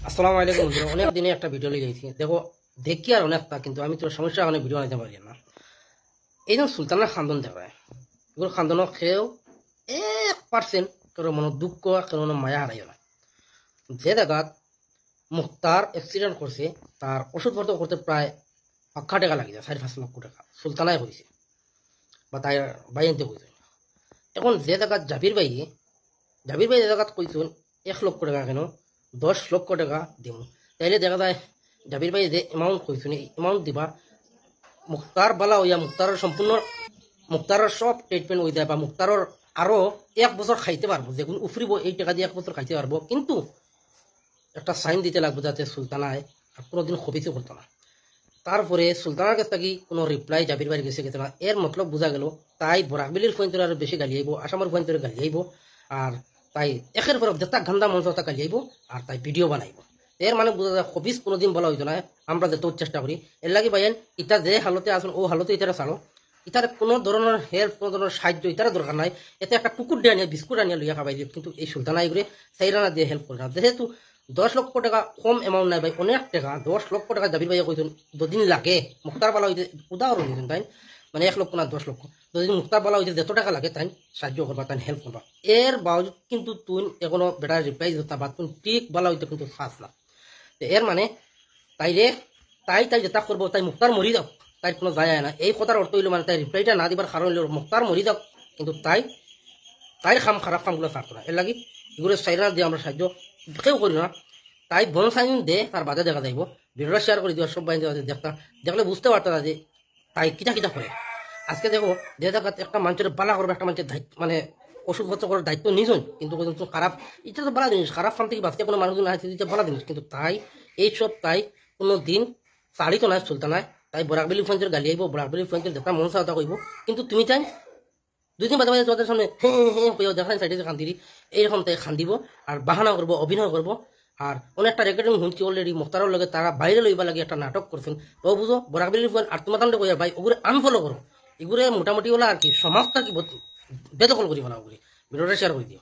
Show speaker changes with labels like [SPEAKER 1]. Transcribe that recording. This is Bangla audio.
[SPEAKER 1] আসসালামু আলাইকুম বন্ধুরা, অনেক দিনে একটা ভিডিও লিয়ে যাইছি। দেখো দেখি আর অনেকটা, কিন্তু আমি তোর সমস্যা অনেক ভিডিও আনতে পারি না। এই যে সুলতানের খান্দন দেখায়, এগুলো খান্দন খেয়েও 1% কারো মনে দুঃখ কারো মনে মায়া হারাইও না। যে জায়গাত মুক্তার অ্যাক্সিডেন্ট করছে তার ওষুধপত্র করতে প্রায় 5 টাকা লাগে যায়, 4-5 লক্ষ টাকা সুলতানায় হয়েছে বা তাই বাই আনতে হয়েছে। এখন যে জায়গাত জাবির ভাই যে জায়গাত কইছেন 1 লক্ষ টাকা কেন 10 লক্ষ টাকা দিব, তাইলে দেখা যায় জাবির ভাই যে এমাউন্ট কইছেন এই এমাউন্ট দিবা মুক্তার বালা হইয়া মুক্তারের সব ট্রিটমেন্ট হয়ে যায়, বা মুক্তারের আরো 1 বছর খাইতে পারবো, যেগুলো উফরিব এই টাকা দিয়ে 1 বছর খাইতে পারবো। কিন্তু একটা সাইন দিতে লাগবে যাতে সুলতানায় আর কোনোদিন খবিসে করতো না। তারপরে সুলতানার কাছ থেকে কোনো রিপ্লাই জাবির বাড়ি গেছে না, এর মতলব বোঝা গেল তাই বরাকবিলির ফোন আরো বেশি গালি আইব, আসামের ফোন গালি আইব, আর তাই একের পর যেটা গান্দা মঞ্চ গালি আইব, আর তাই ভিডিও বানাইব। এর মানে বোঝা যায় খবিস কোনোদিন বলা হইতো না, আমরা যেত চেষ্টা করি। এর লাগে ভাইয়েন ইটা যে হালতে আসুন ও হালতে ইটারা চালো, ইটার কোনো ধরনের হেল্প কোনো ধরনের সাহায্য ইটার দরকার নাই। এতে একটা কুকুর দিয়ে আনিয়া বিস্কুট আনিয়া লইয়া খাবাই দিও, কিন্তু এই সুলতানা এগুলো সাইরানা দিয়ে হেল্প করে না। যেহেতু 10 লক্ষ টাকা কম এমাউন্ট নাই ভাই, অনেক টাকা। 10 লক্ষ টাকা জাবির ভাইয়া কইতেন দুদিন লাগে মুক্তার বালা হইতে, উদাহরণ দিতেন তাই, মানে 1 লক্ষ না 10 লক্ষ, দুদিন মুক্তার বালা হইতে যত টাকা লাগে তাই সাহায্য করবা, তাই হেল্প করবা। এর বাবদ কিন্তু তুই এখনো বেটার রিপ্লাই দিতা বা তুই ঠিক বালা হইতে কিন্তু ফাঁস না। এর মানে তাই যেটা করবো তাই মুক্তার মরি যাও, তাই কোনো যায় না। এই কথার অর্থ হইল মানে তাই রিপ্লাইটা না দিবার কারণ হইল মুক্তার মরি যাও, কিন্তু তাই খারাপ কামগুলো ছাড়তো না। এর লাগি এগুলো সাইরানা দিয়ে আমরা সাহায্য কেউ করি না। তাই বন সাইন দে তার বাদে দেখা যাইব, ভিডিওটা শেয়ার করে দিও, সব বাইন দেখলে বুঝতে পারতো না যে তাই কিটা করে। আজকে দেখো যে জায়গায় একটা মানুষের বালা করবে, একটা মানুষের দায়িত্ব মানে ওষুধপত্র করার দায়িত্ব নিজন, কিন্তু খারাপ এটা তো বলা জিনিস, খারাপ ফান থেকে বাঁচতে কোনো মানুষজন আছে এটা বলা জিনিস, কিন্তু তাই এইসব তাই কোনো দিন চালিত নাই সুলতানায়। তাই বরাকবেলি ফোনচের গালি আইব, বরাকবেলি ফোনচের যেটা মন চাওয়া কইব, কিন্তু তুমি তাই 2 দিন বাদে বাদে তোমাদের সামনে হয়ে দেখা সাইডে খান্দি এইরকম তাই খান্দিব আর বাহানা করবো, অভিনয় করবো। আর অনেকটা রেকর্ডিং শুনছি অলরেডি মুক্তারের লগে তারা বাইরে লইবা লাগে একটা নাটক করছেন। তো বুঝো বরাকবেলির ফোন আর তোমার কইয়া ভাই ওগুলো আনফলো করো, এগুলো মোটামুটি হলো আর কি সমাজটা কি বেদখল করিব না, ওগুলি ভিডিওটা শেয়ার করে দিও।